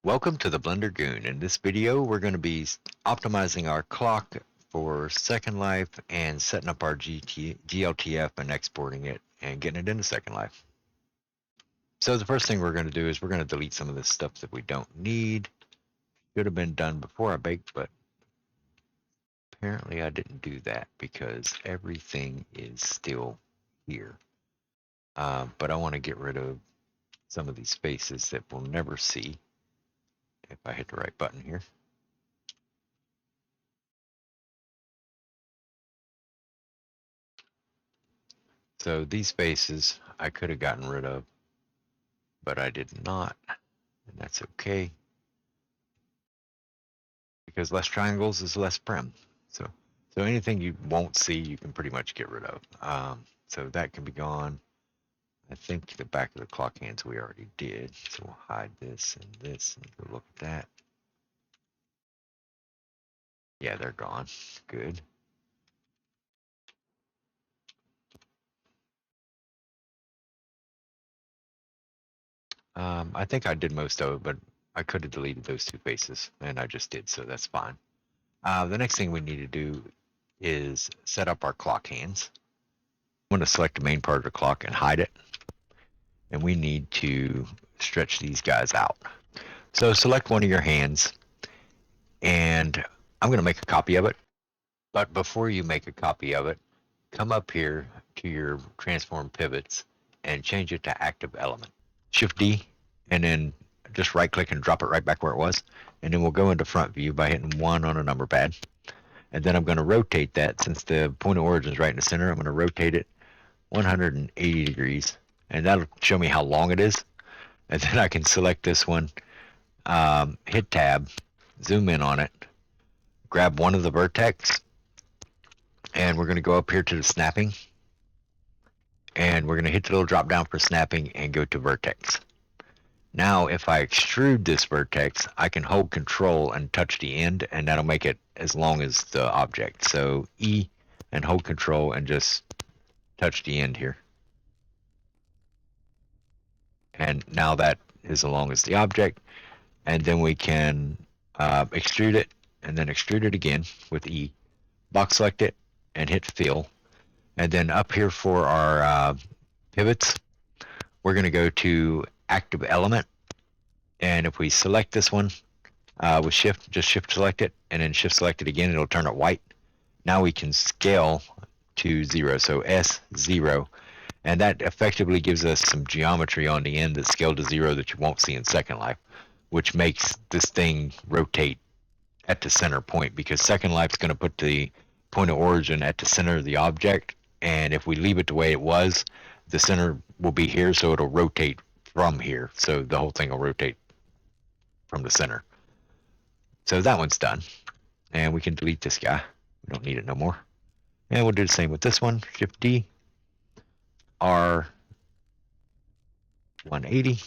Welcome to the Blender Goon. In this video, we're going to be optimizing our clock for Second Life and setting up our GLTF and exporting it and getting it into Second Life. So the first thing we're going to do is we're going to delete some of this stuff that we don't need. Should have been done before I baked, but apparently I didn't do that because everything is still here. But I want to get rid of some of these spaces that we'll never see if I hit the right button here. So these spaces I could have gotten rid of, but I did not, and that's okay, because less triangles is less prim. So anything you won't see, you can pretty much get rid of. So that can be gone. I think the back of the clock hands we already did, so we'll hide this and go look at that. Yeah, they're gone. Good. I think I did most of it, but I could have deleted those two faces, and I just did, so that's fine. The next thing we need to do is set up our clock hands. I'm going to select the main part of the clock and hide it, and we need to stretch these guys out. So select one of your hands, and I'm going to make a copy of it. But before you make a copy of it, come up here to your transform pivots and change it to active element. Shift D, and then just right click and drop it right back where it was. And then we'll go into front view by hitting 1 on a number pad. And then I'm going to rotate that. Since the point of origin is right in the center, I'm going to rotate it 180 degrees, and that'll show me how long it is. And then I can select this one, hit tab, zoom in on it, grab one of the vertex, and we're going to go up here to the snapping, and we're going to hit the little drop down for snapping and go to vertex. Now if I extrude this vertex, I can hold control and touch the end, and that'll make it as long as the object. So E and hold control and just touch the end here. And now that is as long as the object. And then we can extrude it, and then extrude it again with E. Box select it and hit fill. And then up here for our pivots, we're going to go to active element. And if we select this one with shift, just shift select it, and then shift select it again, it'll turn it white. Now we can scale to 0, so S0. And that effectively gives us some geometry on the end that's scaled to 0 that you won't see in Second Life, which makes this thing rotate at the center point, because Second Life is going to put the point of origin at the center of the object, and if we leave it the way it was, the center will be here, so it'll rotate from here, so the whole thing will rotate from the center. So that one's done, and we can delete this guy. We don't need it no more. And we'll do the same with this one. Shift D, R 180,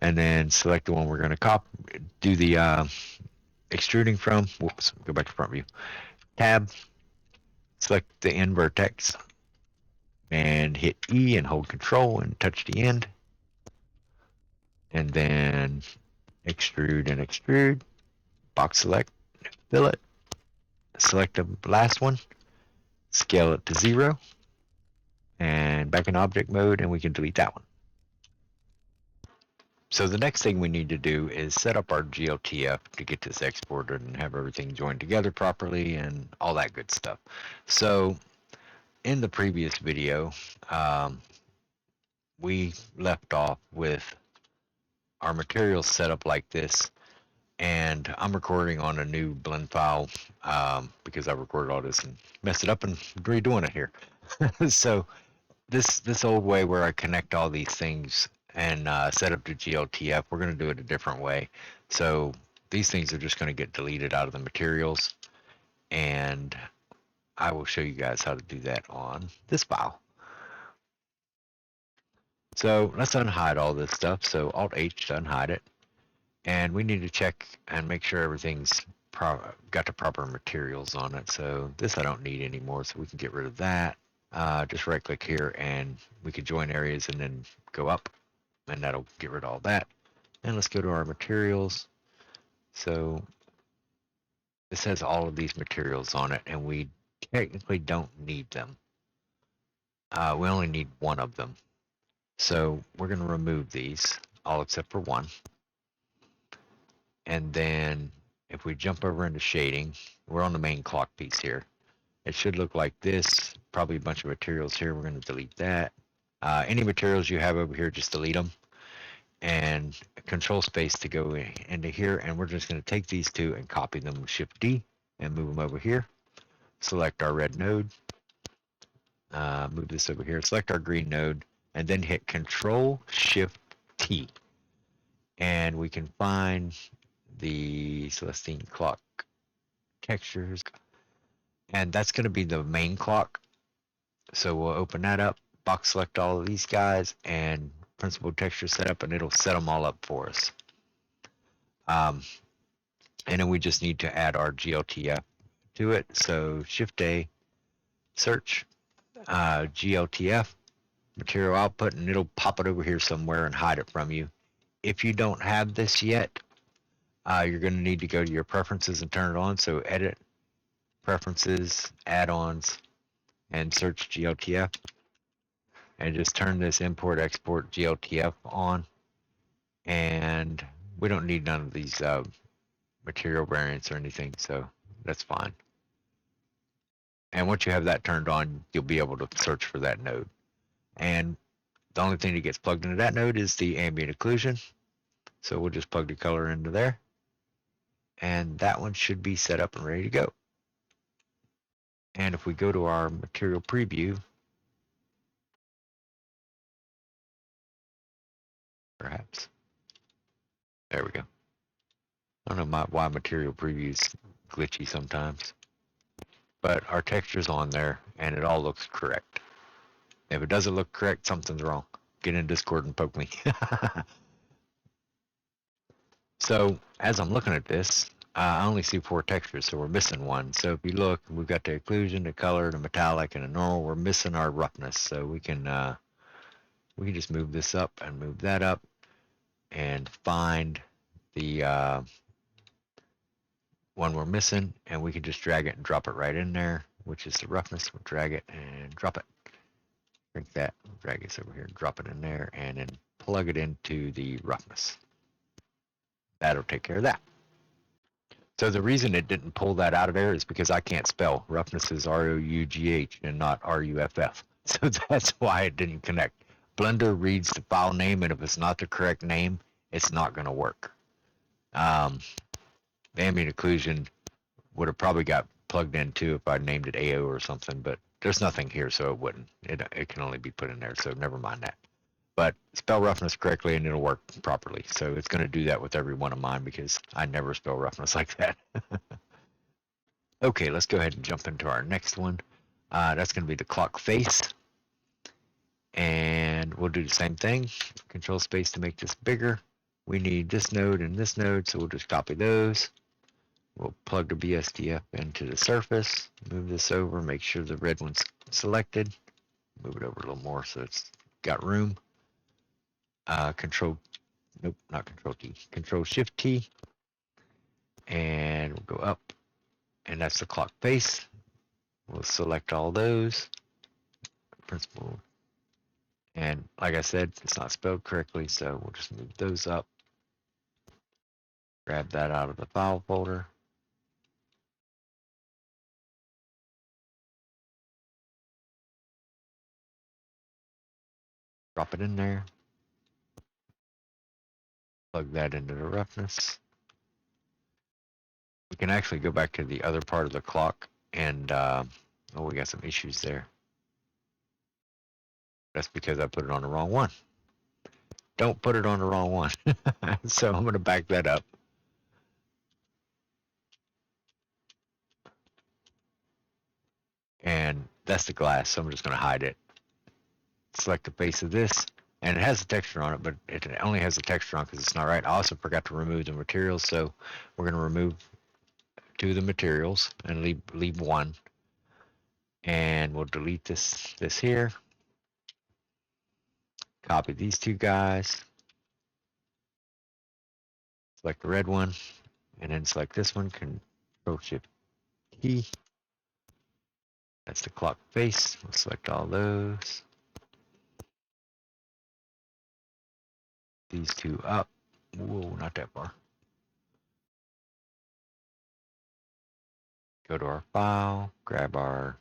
and then select the one we're going to do the extruding from. Whoops, go back to front view. Tab, select the end vertex, and hit E and hold control and touch the end. And then extrude and extrude. Box select, fill it. Select the last one, scale it to 0, and back in object mode, and we can delete that one. So the next thing we need to do is set up our GLTF to get this exported and have everything joined together properly and all that good stuff. So in the previous video, we left off with our materials set up like this, and I'm recording on a new blend file because I recorded all this and messed it up and redoing it here. So this old way where I connect all these things and set up the GLTF, we're going to do it a different way. So these things are just going to get deleted out of the materials, and I will show you guys how to do that on this file. So let's unhide all this stuff. So Alt-H to unhide it. And we need to check and make sure everything's got the proper materials on it. So this I don't need anymore, so we can get rid of that. Just right click here and we can join areas and then go up. and that'll get rid of all that. And let's go to our materials. So this has all of these materials on it, and we technically don't need them. We only need one of them. So we're going to remove these, all except for one. And then if we jump over into shading, we're on the main clock piece here. It should look like this, probably a bunch of materials here. We're going to delete that. Any materials you have over here, just delete them. And control space to go into here. And we're just going to take these two and copy them with Shift D and move them over here. Select our red node. Move this over here. Select our green node. And then hit Control Shift T. And we can find the Celestine clock textures. And that's going to be the main clock. So we'll open that up, box select all of these guys, and principal texture setup, and it'll set them all up for us. And then we just need to add our GLTF to it. So Shift A, search GLTF, material output, and it'll pop it over here somewhere and hide it from you. If you don't have this yet, you're going to need to go to your preferences and turn it on. So edit, preferences, add-ons, and search GLTF. And just turn this import export GLTF on. And we don't need none of these material variants or anything, so that's fine. And once you have that turned on, you'll be able to search for that node. And the only thing that gets plugged into that node is the ambient occlusion. So we'll just plug the color into there. And that one should be set up and ready to go. And if we go to our material preview, perhaps, there we go. I don't know why material preview is glitchy sometimes, but our texture's on there and it all looks correct. If it doesn't look correct, something's wrong. Get in Discord and poke me. So as I'm looking at this, I only see 4 textures, so we're missing one. So if you look, we've got the occlusion, the color, the metallic, and the normal. We're missing our roughness, so we can just move this up and move that up, and find the one we're missing, and we can just drag it and drop it right in there, which is the roughness. We'll drag it and drop it. Drink that, drag this over here, drop it in there, and then plug it into the roughness. That'll take care of that. So the reason it didn't pull that out of there is because I can't spell. Roughness is R-O-U-G-H and not R-U-F-F. So that's why it didn't connect. Blender reads the file name, and if it's not the correct name, it's not going to work. The ambient occlusion would have probably got plugged in too if I named it AO or something, but there's nothing here, so it wouldn't. It can only be put in there, so never mind that. But spell roughness correctly and it'll work properly. So it's going to do that with every one of mine because I never spell roughness like that. Okay, let's go ahead and jump into our next one. That's going to be the clock face. And we'll do the same thing. Control space to make this bigger. We need this node and this node, so we'll just copy those. We'll plug the BSDF into the surface. Move this over, make sure the red one's selected. Move it over a little more so it's got room. Control T. Control Shift T. And we'll go up. And that's the clock face. We'll select all those. Principal. And like I said, it's not spelled correctly, so we'll just move those up. Grab that out of the file folder. Drop it in there. Plug that into the roughness. We can actually go back to the other part of the clock and, we got some issues there. That's because I put it on the wrong one. Don't put it on the wrong one. So I'm going to back that up. And that's the glass, so I'm just going to hide it. Select the face of this, and it has a texture on it, but it only has a texture on because it's not right. I also forgot to remove the materials, so we're going to remove 2 of the materials and leave 1. And we'll delete this here. Copy these 2 guys, Select the red one, and then select this one, Control Shift key. That's the clock face. We'll select all those. These two up. Whoa, not that far. Go to our file, grab our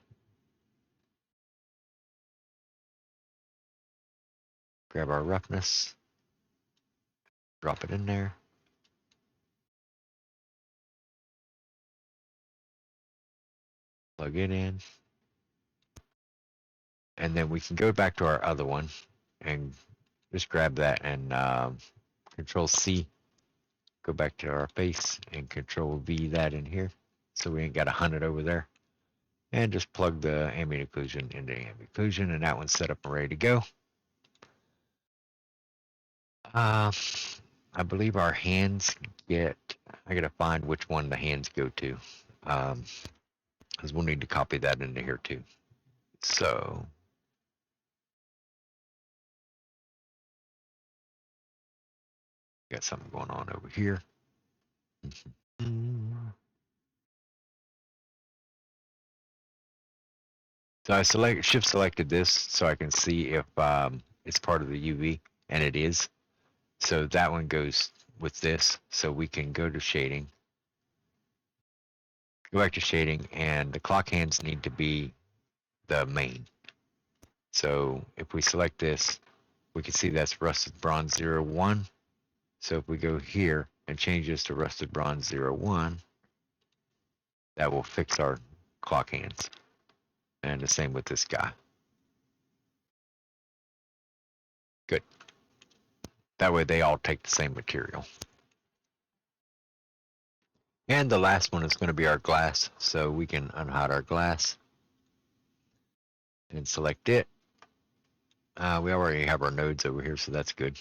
roughness, drop it in there. Plug it in. And then we can go back to our other one and just grab that and Control C, go back to our face and Control V that in here. So we ain't got to hunt it over there. And just plug the ambient occlusion into ambient occlusion, and that one's set up and ready to go. I believe our hands I gotta find which one the hands go to. Because we'll need to copy that into here too. So got something going on over here. So I shift selected this so I can see if it's part of the UV, and it is. So that one goes with this. So we can go to shading, go back to shading, and the clock hands need to be the main. So if we select this, we can see that's rusted bronze 01. So if we go here and change this to rusted bronze 01, that will fix our clock hands. And the same with this guy. Good. That way they all take the same material. And the last one is going to be our glass. So we can unhide our glass and select it. We already have our nodes over here, so that's good.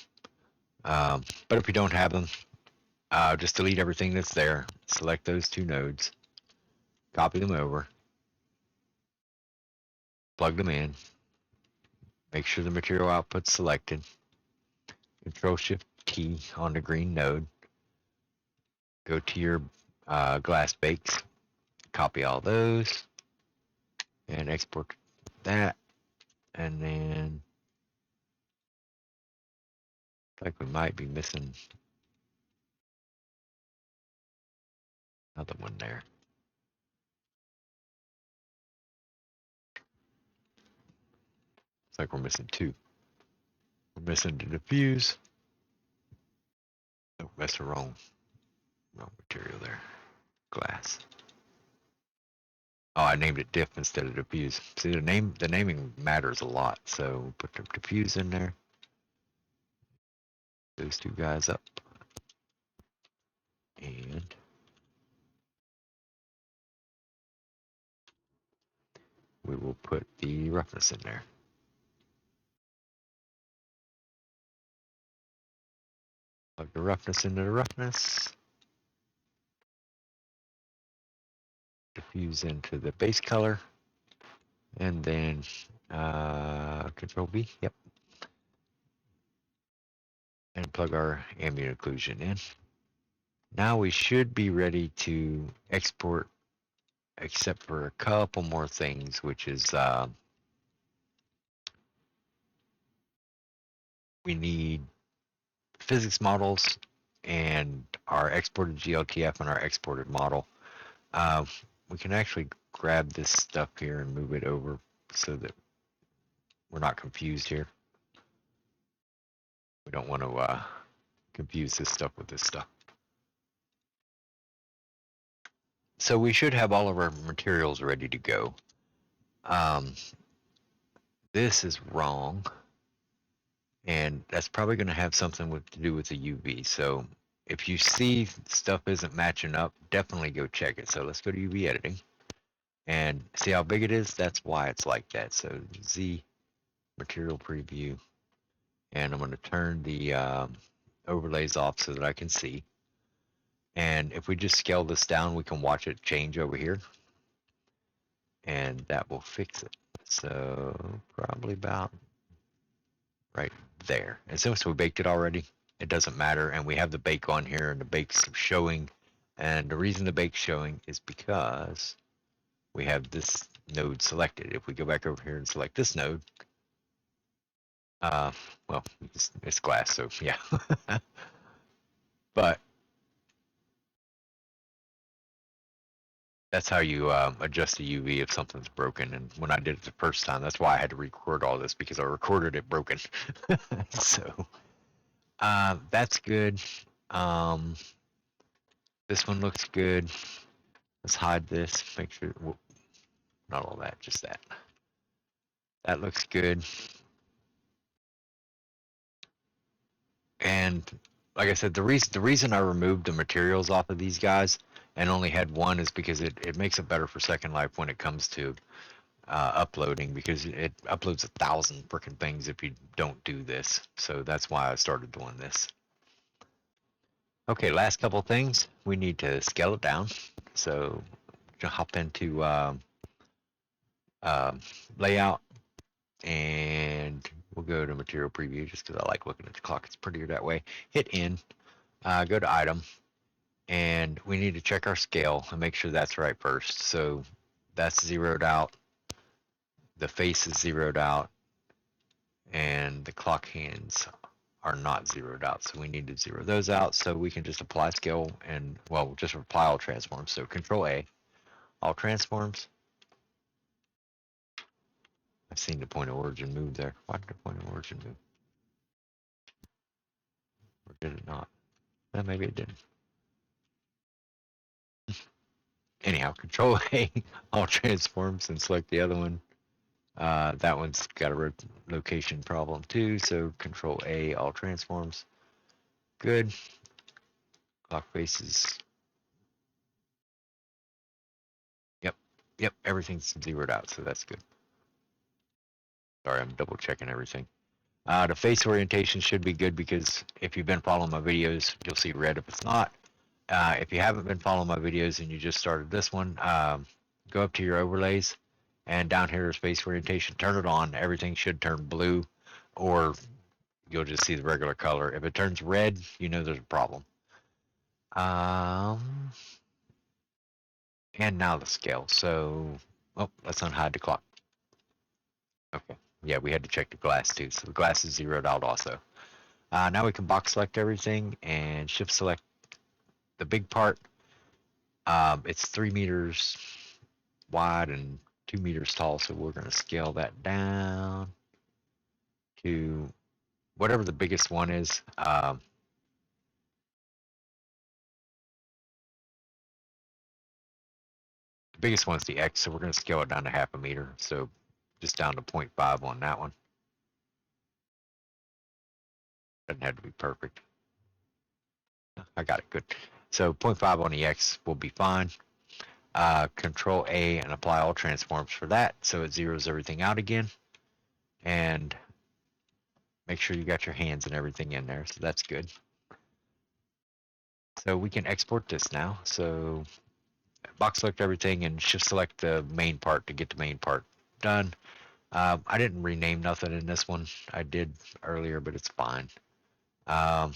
But if you don't have them, just delete everything that's there. Select those two nodes. Copy them over. Plug them in. Make sure the material output's selected. Control Shift key on the green node. Go to your glass bakes. Copy all those. And export that. And then like we might be missing another one there. It's like we're missing two. We're missing the diffuse. Oh, that's the wrong material there. Glass. Oh, I named it diff instead of diffuse. See, the naming matters a lot. So we'll put the diffuse in there. Those two guys up. And we will put the roughness in there. Plug the roughness into the roughness. Diffuse into the base color. And then Control V. Yep. And plug our ambient occlusion in. Now we should be ready to export, except for a couple more things, which is we need physics models and our exported GLTF and our exported model. We can actually grab this stuff here and move it over so that we're not confused here. We don't want to confuse this stuff with this stuff. So we should have all of our materials ready to go. This is wrong, and that's probably going to have something to do with the UV. So if you see stuff isn't matching up, definitely go check it. So let's go to UV editing and see how big it is. That's why it's like that. So Z material preview, and I'm going to turn the overlays off so that I can see. And if we just scale this down, we can watch it change over here, and that will fix it. So probably about right there. And since we baked it already, it doesn't matter. And we have the bake on here, and the bake's showing. And the reason the bake's showing is because we have this node selected. If we go back over here and select this node, uh, well, it's glass, so yeah. But that's how you adjust the UV if something's broken. And when I did it the first time, that's why I had to record all this, because I recorded it broken. So that's good. Um, this one looks good. Let's hide this. Make sure, well, not all that, just that. That looks good. And like I said, the reason I removed the materials off of these guys and only had one is because it makes it better for Second Life when it comes to uploading, because it uploads 1,000 freaking things if you don't do this. So that's why I started doing this. Okay, last couple things. We need to scale it down. So hop into um, layout, and we'll go to material preview just because I like looking at the clock. It's prettier that way. Hit in, go to item, and we need to check our scale and make sure that's right first. So that's zeroed out. The face is zeroed out, and the clock hands are not zeroed out. So we need to zero those out so we can just apply scale and, well, just apply all transforms. So Control A, all transforms. I've seen the point of origin move there. Why did the point of origin move? Or did it not? Well, maybe it didn't. Anyhow, Control A, all transforms, and select the other one. That one's got a location problem too, so Control A, all transforms. Good. Clock faces. Yep, everything's zeroed out, so that's good. Sorry, I'm double checking everything. The face orientation should be good, because if you've been following my videos, you'll see red if it's not. If you haven't been following my videos and you just started this one, go up to your overlays, and down here is face orientation. Turn it on. Everything should turn blue, or you'll just see the regular color. If it turns red, you know there's a problem. And now the scale. So, oh, let's unhide the clock. Okay. Yeah, we had to check the glass too. So the glass is zeroed out also. Now we can box select everything and shift select the big part. It's 3 meters wide and 2 meters tall. So we're going to scale that down to whatever the biggest one is. The biggest one's the X, so we're going to scale it down to 0.5 meter. So just down to 0.5 on that one. Doesn't have to be perfect. I got it, good. So 0.5 on the X will be fine. Control A and apply all transforms for that, so it zeroes everything out again. And make sure you got your hands and everything in there, so that's good. So we can export this now. So box select everything and shift select the main part to get the main part done. I didn't rename nothing in this one. I did earlier, but it's fine. I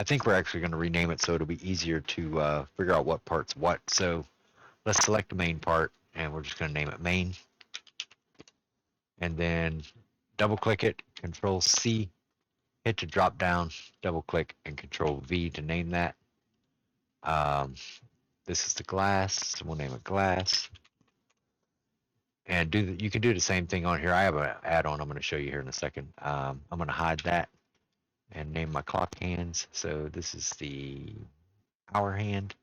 think we're actually going to rename it so it'll be easier to figure out what part's what. So let's select the main part, and we're just going to name it main. And then double click it, Control C, hit the drop down, double click, and Control V to name that. This is the glass, so we'll name it glass. And you can do the same thing on here. I have an add-on I'm going to show you here in a second. I'm going to hide that and name my clock hands. So this is the hour hand.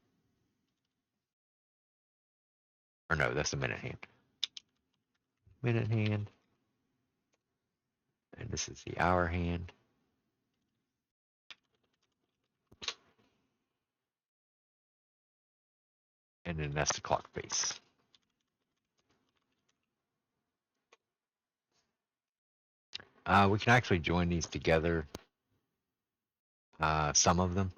Or no, that's the minute hand. Minute hand. And this is the hour hand. And then that's the clock face. We can actually join these together, some of them.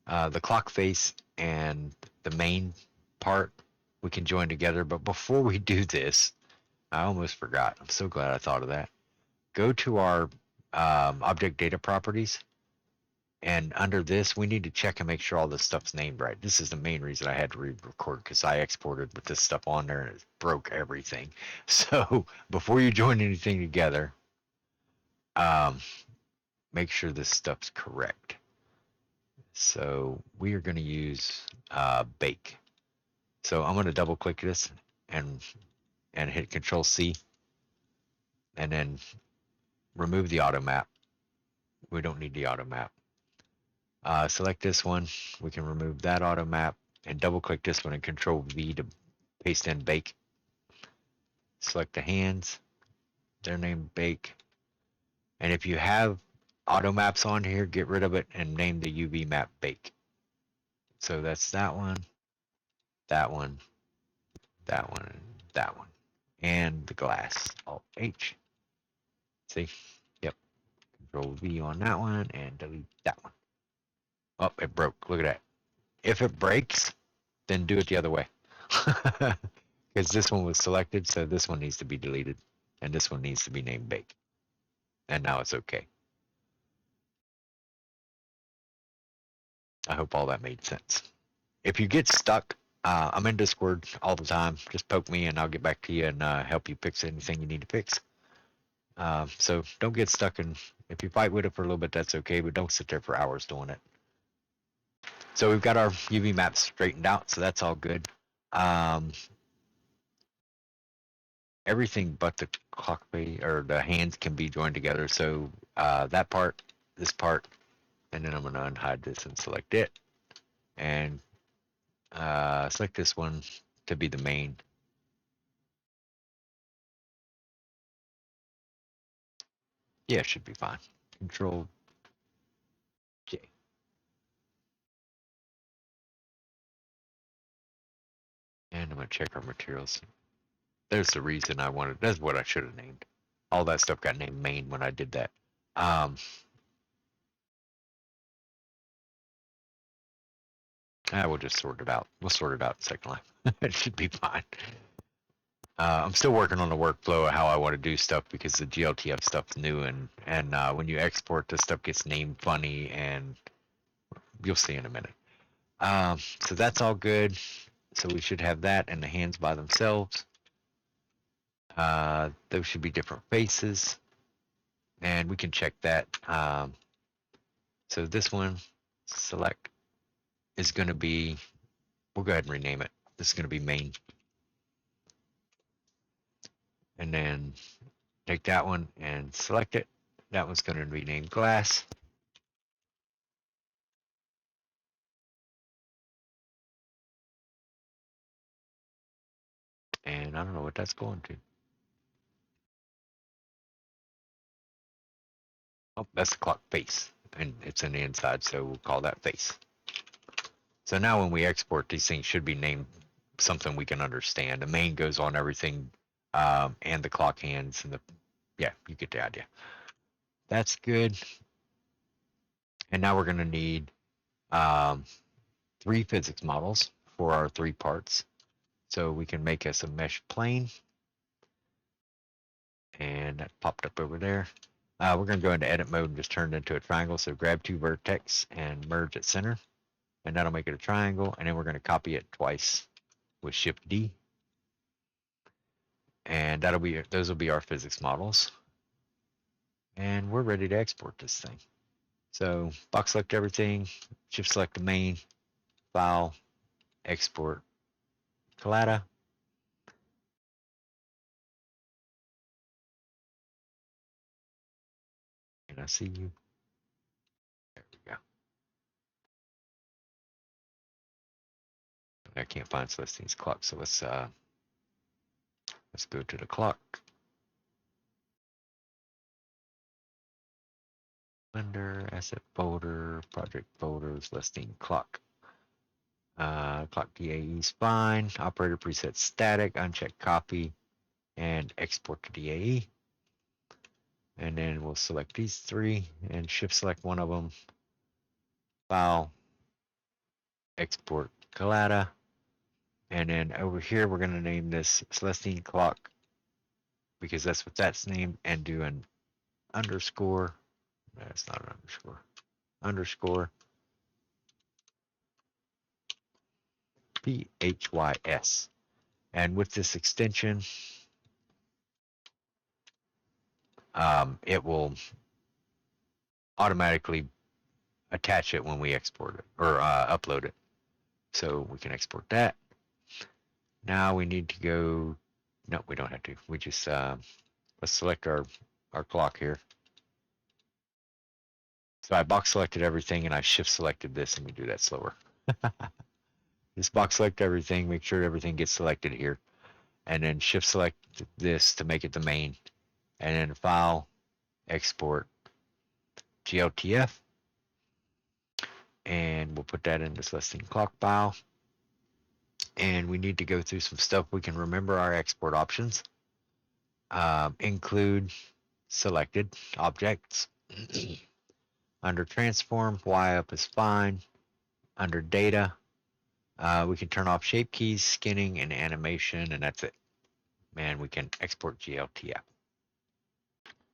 The clock face and the main part we can join together. But before we do this, I almost forgot. I'm so glad I thought of that. Go to our object data properties. And under this, we need to check and make sure all this stuff's named right. This is the main reason I had to re-record, because I exported with this stuff on there and it broke everything. So before you join anything together, um, make sure this stuff's correct. So we are going to use bake. So I'm going to double click this and hit Control C, and then remove the auto map. We don't need the auto map. Select this one. We can remove that auto map and double click this one and Control V to paste in bake. Select the hands. They're named bake. And if you have auto maps on here, get rid of it and name the UV map bake. So that's that one, that one, that one, and that one. And the glass. Alt H. See? Yep. Control V on that one and delete that one. Oh, it broke. Look at that. If it breaks, then do it the other way. Because this one was selected, so this one needs to be deleted. And this one needs to be named bake. And now it's okay. I hope all that made sense. If you get stuck, I'm in Discord all the time. Just poke me and I'll get back to you and help you fix anything you need to fix. So don't get stuck, and if you fight with it for a little bit, that's okay, but don't sit there for hours doing it. So we've got our UV maps straightened out, so that's all good. Everything but the clock face or the hands can be joined together. So that part, this part, and then I'm going to unhide this and select it, and select this one to be the main. Yeah, it should be fine. Control J. And I'm going to check our materials. There's the reason I wanted. That's what I should have named. All that stuff got named main when I did that. We'll just sort it out. We'll sort it out in Second Life. It should be fine. I'm still working on the workflow of how I want to do stuff, because the GLTF stuff's new, and when you export, this stuff gets named funny, and you'll see in a minute. So that's all good. So we should have that and the hands by themselves. Those should be different faces, and we can check that. So this one, select, is going to be, we'll go ahead and rename it. This is going to be main. And then take that one and select it. That one's going to be named glass. And I don't know what that's going to. Oh, that's the clock face, and it's in the inside, so we'll call that face. So now when we export, these things should be named something we can understand. The main goes on everything, and the clock hands, and yeah, you get the idea. That's good. And now we're going to need 3 physics models for our 3 parts. So we can make us a mesh plane, and that popped up over there. We're going to go into edit mode and just turn it into a triangle. So grab 2 vertex and merge at center, and that'll make it a triangle. And then we're going to copy it twice with Shift D, and those will be our physics models. And we're ready to export this thing. So box select everything, shift select the main, file, export, Collada. Can I see you? There we go. I can't find Celestine's clock, so let's go to the clock. Blender, asset folder, project folder, Celestine clock. Clock DAE is fine. Operator preset static, uncheck copy, and export to DAE. And then we'll select these 3 and shift select one of them. File, export, Collada. And then over here, we're going to name this Celestine clock, because that's what that's named, and do an underscore That's not an underscore. Underscore PHYS. And with this extension, it will automatically attach it when we export it or upload it. So we can export that. Now we need to go. No, we don't have to. We just let's select our clock here. So I box selected everything and I shift selected this, and we do that slower. Just box select everything, make sure everything gets selected here, and then shift select this to make it the main, and then file, export, GLTF, and we'll put that in this listing clock file. And we need to go through some stuff. We can remember our export options. Include selected objects. Under transform, Y up is fine. Under data, we can turn off shape keys, skinning, and animation, and that's it. And we can export GLTF.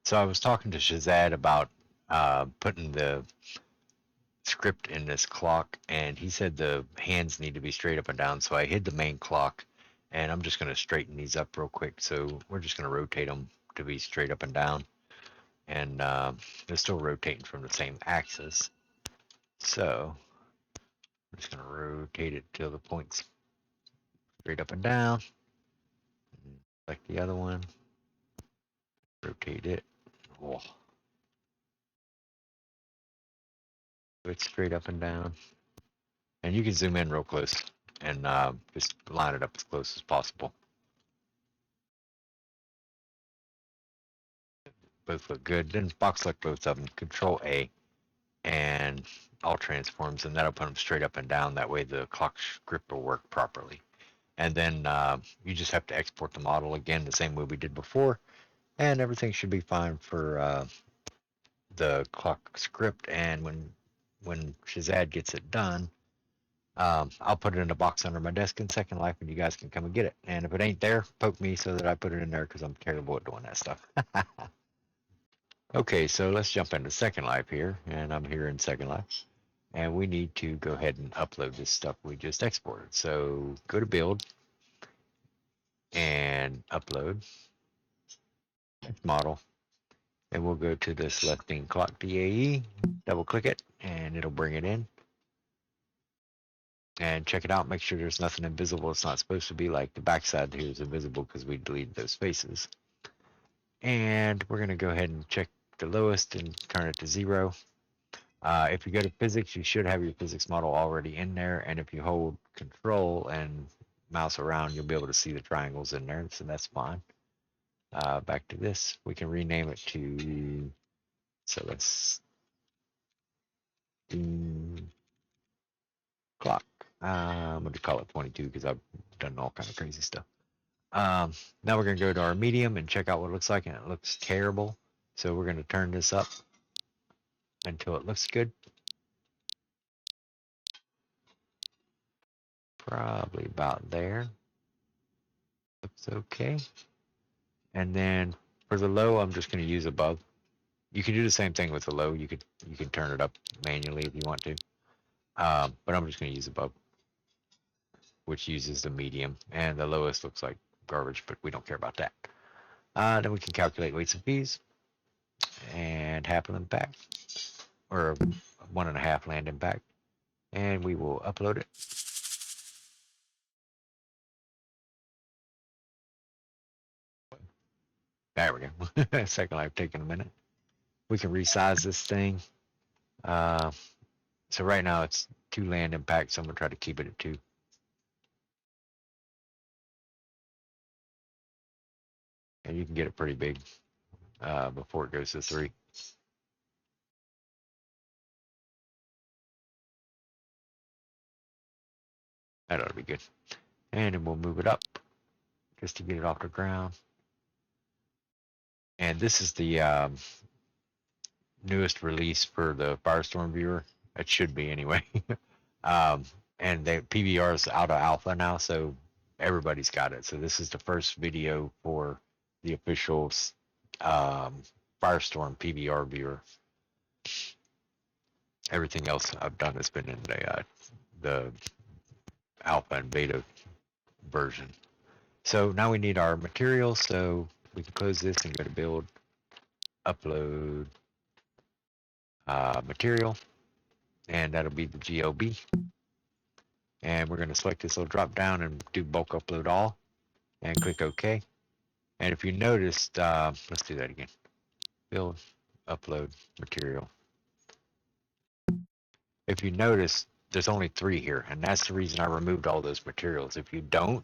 So I was talking to Shazad about putting the script in this clock, and he said the hands need to be straight up and down. So I hid the main clock, and I'm just going to straighten these up real quick. So we're just going to rotate them to be straight up and down, and they're still rotating from the same axis. So I'm just going to rotate it till the points straight up and down. Like the other one, rotate it. Oh. It's straight up and down. And you can zoom in real close and just line it up as close as possible. Both look good. Then box select both of them, Control A, and all transforms, and that'll put them straight up and down. That way the clock script will work properly. And then you just have to export the model again the same way we did before, and everything should be fine for the clock script. And when Shazad gets it done, I'll put it in a box under my desk in Secondlife, and you guys can come and get it. And if it ain't there, poke me so that I put it in there, because I'm terrible at doing that stuff. Okay, so let's jump into Secondlife here, and I'm here in Secondlife, and we need to go ahead and upload this stuff we just exported. So go to Build and Upload Model, and we'll go to this left-beam clock DAE, double click it, and it'll bring it in. And check it out, make sure there's nothing invisible. It's not supposed to be, like the backside here is invisible because we deleted those faces. And we're going to go ahead and check the lowest and turn it to 0. If you go to physics, you should have your physics model already in there. And if you hold control and mouse around, you'll be able to see the triangles in there. So that's fine. Back to this, we can rename it to, so let's do clock. I'm going to call it 22 because I've done all kind of crazy stuff. Now we're going to go to our medium and check out what it looks like, and it looks terrible. So we're going to turn this up until it looks good. Probably about there. Looks okay. And then for the low, I'm just going to use above. You can do the same thing with the low. You can turn it up manually if you want to. But I'm just going to use above, which uses the medium. And the lowest looks like garbage, but we don't care about that. Then we can calculate weights and fees and half of impact, or 1.5 land impact. And we will upload it. There we go. Secondlife taking a minute. We can resize this thing. So right now it's 2 land impact, so I'm going to try to keep it at 2. And you can get it pretty big before it goes to 3. That ought to be good. And then we'll move it up just to get it off the ground. And this is the newest release for the Firestorm viewer. It should be anyway. And the PBR is out of alpha now, so everybody's got it. So this is the first video for the official Firestorm PBR viewer. Everything else I've done has been in the alpha and beta version. So now we need our materials, so we can close this and go to build, upload material, and that'll be the GLB. And we're going to select this little drop down and do bulk upload all, and click OK. And if you noticed, let's do that again. Build, upload material. If you notice, there's only 3 here, and that's the reason I removed all those materials. If you don't,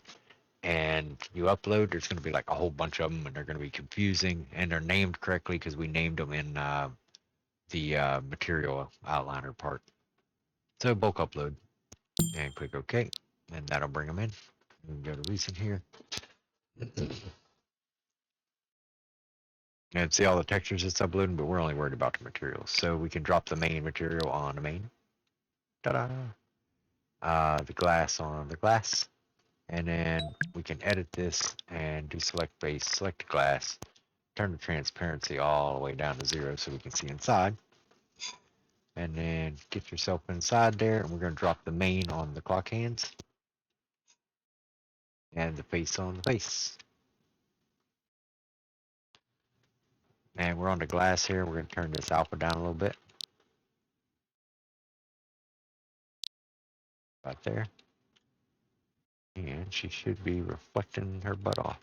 and you upload, there's going to be like a whole bunch of them, and they're going to be confusing, and they're named correctly because we named them in the material outliner part. So bulk upload, and click OK, and that'll bring them in. We can go to recent here. And see all the textures it's uploading, but we're only worried about the materials. So we can drop the main material on the main. Ta-da! The glass on the glass. And then we can edit this and do select base, select glass, turn the transparency all the way down to 0 so we can see inside. And then get yourself inside there, and we're going to drop the main on the clock hands and the face on the face. And we're on the glass here. We're going to turn this alpha down a little bit. Right there. And she should be reflecting her butt off.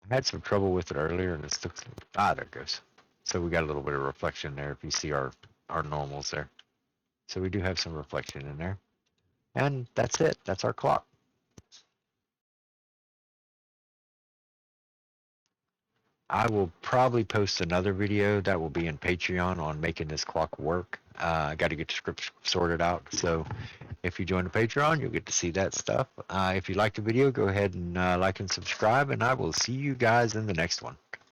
I had some trouble with it earlier, and it's looks, there it goes. So we got a little bit of reflection there if you see our normals there. So we do have some reflection in there. And that's it. That's our clock. I will probably post another video that will be in Patreon on making this clock work. I got to get the script sorted out. So if you join the Patreon, you'll get to see that stuff. If you like the video, go ahead and like and subscribe, and I will see you guys in the next one.